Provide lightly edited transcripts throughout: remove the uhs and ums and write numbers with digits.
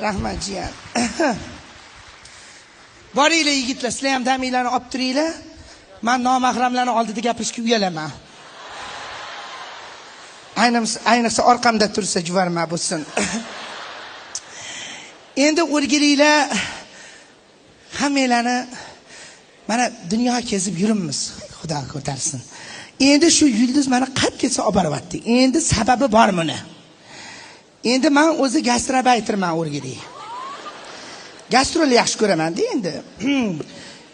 Rahmat jiyan. Boringlar yigitlar, sizlar ham daminglarni olib turinglar. Men nomahramlarning oldida gapirishga uyalaman. Ayniqsa orqamda tursa juvarma bo'lsin. Endi o'rgilinglar, hammanglarni mana dunyo kezib yuribmiz. Xudo ko'tarsin. Endi shu yulduz meni qad ketsa olib boryapti. Endi sababi bor buni. Endi men o'zi gastrobayterman o'rgiling. Gastrol yaxshi ko'raman-da endi.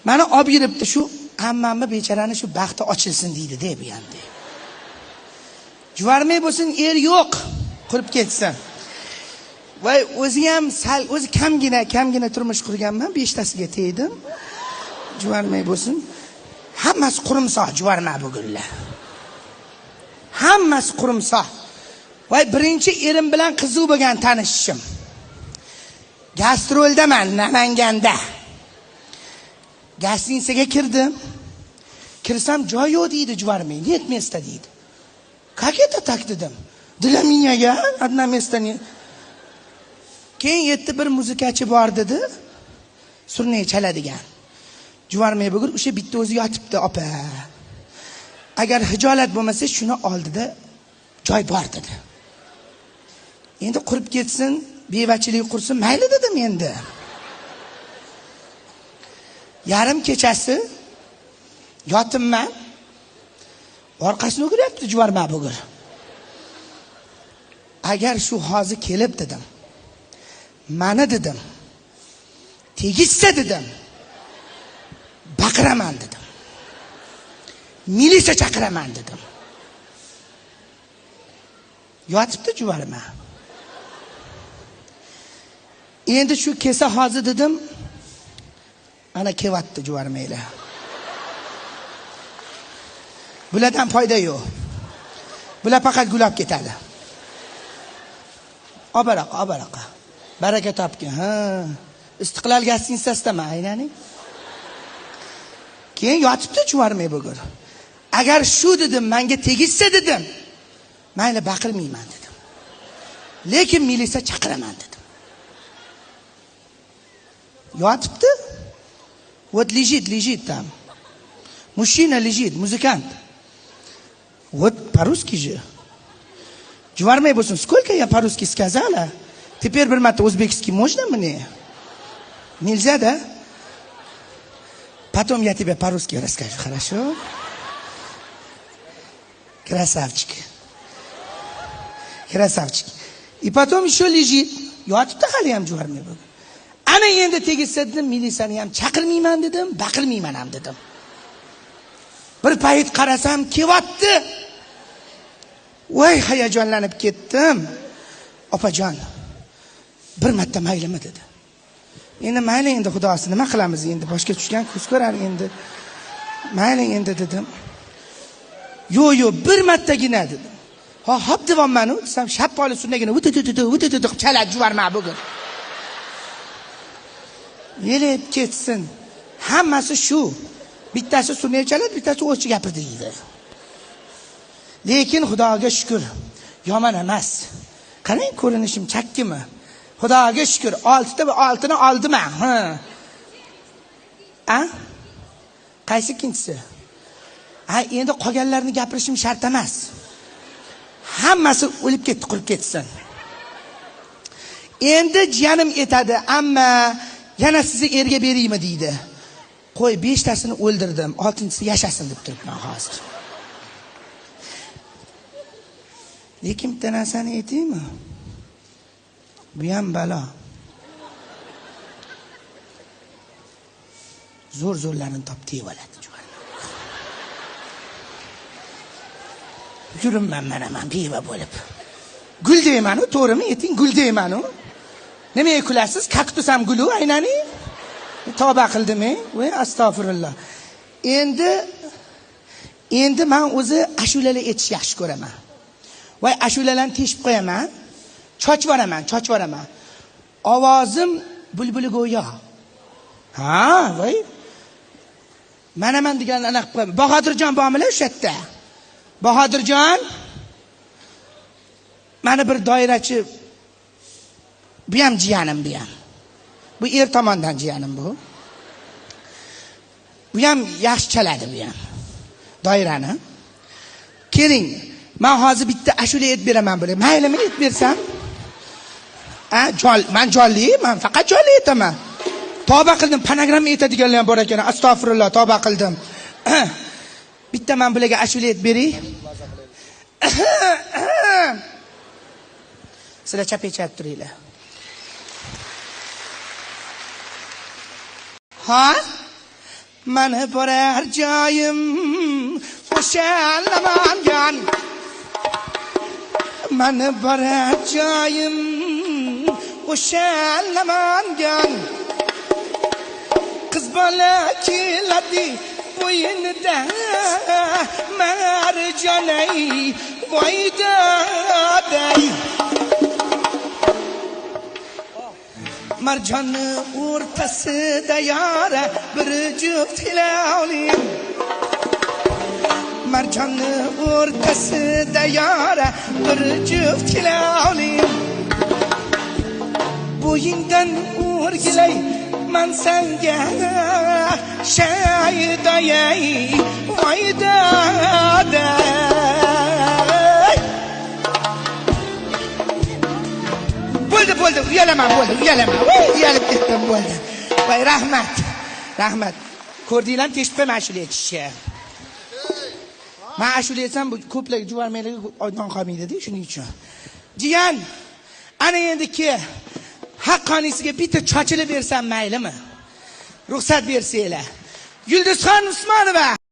Meni olib yuribdi shu ammamni bechorani shu baxti ochilsin deydi-da bu endi. Juvarmay bo'lsin, er yo'q, qurib ketsin. Voy, o'zi ham o'zi kamgina turmush qurganman, 5 tasiga tegdim. Juvarmay bo'lsin. Hammasi qurumsoq juvarma bugunlar. Hammasi qurumsoq. Voy, birinchi erim bilan qiziq bo'lgan tanishishim. Gastroldaman, Namanganda. Gostinitsaga kirdim. Kirsam joy yo'q deydi juvarmay, net место deydi. Как это так dedim. Для меня одно место не. Keyin yetdi bir muzikachi bor dedi. Surnay chaladigan. Juvarmay bugun o'sha bitta o'zi yotibdi, opa. Agar hijolat bo'lmasa, shuni oldida joy bor dedi. Endi qurib ketsin, bevachilik qursin, mayli dedim endi. Yarim kechasi yotibman. Orqasini o'giryapti juvarma bugun. Agar shu hozir kelib dedim. Mani dedim. Tegishsa dedim. Baqiraman dedim. Militsiya chaqiraman dedim. Yotibdi juvarma. Endi shu kelsa hozir dedim. Ana kevatdi juvarmaylar. Bulardan foyda yo'q. Bular faqat gulab ketadi. Obaraqa. Baraka topgan. Ha. Istiqlol gostinitsasida aylaning. Keyin yotibdi juvarmay bugun. Agar shu dedim, menga tegishsa dedim. Mayli baqirmayman dedim. Lekin militsiya chaqiraman dedim. Yotibdi. Вот лежит там. Мужчина лежит, музыкант. Вот по-русски же. Juvarmay bo'lsin, сколько я по-русски сказала? Теперь bir marta o'zbekский можно мне? Нельзя, да? Потом я тебе по-русски расскажу, хорошо? Красавчик. И потом еще лежит. Yotibdi hali ham juvarmay bo'lgan. Ana endi tegishsa dedim, militsiyani ham chaqirmayman dedim, baqirmayman ham dedim. Bir payt qarasam, kevatdi. Voy, hayajonlanib ketdim. Opajon, bir marta maylimi dedi. Endi mayli endi xudosi nima qilamiz endi, boshga tushgan ko'z ko'rar endi. Mayli endi dedim. Yo'q, bir martagina dedim. Hop devomman desam, shappoli surnagina o'tititib chaladi juvarma bugun. Yelib ketsin. Hammasi shu. Bittasi surnay chaladi, bittasi o'chi gapirdi deydi. Lekin Xudoga shukr, yomon emas. Qarang, ko'rinishim chakkimi? Xudoga shukr, 6ni oldim. Ha? Qaysi ikkinchisi? Endi qolganlarni gapirishim shart emas. Hammasi o'lib ketdi, qurib ketsin. Endi jiyanim aytadi, amma yana sizni erga beraymi deydi. Qo'y, 5 tasini o'ldirdim, 6-chisi yashasin deb turibman hozir. Lekin bitta narsani aytaymi? Bu ham balo. Zo'rlarni topib oladi juvarma. Yuribman men beva bo'lib. Gul deyman-u, to'g'rimi? Ayting, gul deyman-u. Nimaga kulasiz? Kaktus ham gulu, aynani? Tavba qildim-e? Voy, astag'firullah. Endi men o'zi ashulalar aytish yaxshi ko'raman. Voy, ashulalarni teshib qo'yaman. Chochvoraman. Ovozim bulbuli go'yo. Ha, voy. Mana degan anaqa qo'yaman. Bahodirjon bormi-la o'sha yerda? Bahodirjon. Mana bir doirachi Bu ham jiyanim bu ham. Bu er tomondan jiyanim bu. Bu ham yaxshi chaladi bu ham. Doirani. Keling, men hozir bitta ashula aytib beraman bularga. Maylimi aytib bersam? Men jonli, men faqat jonli aytaman. Tavba qildim, panogramma aytadiganlar ham bor ekan. Astag'firulloh, tavba qildim. Bitta men bularga ashula aytib beray. Sizlar chap-chap turinglar. Ha? Mani borar joyim o'sha Namangan. Mani borar joyim o'sha Namangan. Qiz bola keladi bo'yinida marjonay voydaday. Marjonni o'rtasida yora bir juft hilolim. Marjonni o'rtasida yora bir juft hilolim. Bo'yingdan o'rgilay man senga shayday voydaday. Bo'ldi, uyalaman, uyalaman. Uyalib ketdim, bo'ldi. Voy, rahmat. Ko'rdinglarmi, teshib ashula aytishni. Men ashula aytsam, bu ko'plar juvarmaylarga oydan qolmaydi-da, shuning uchun. Jiyan, ana endi ke haqqonisiga bitta chochilib bersam maylimi? Ruxsat bersanglar. Yulduzxon Usmonova.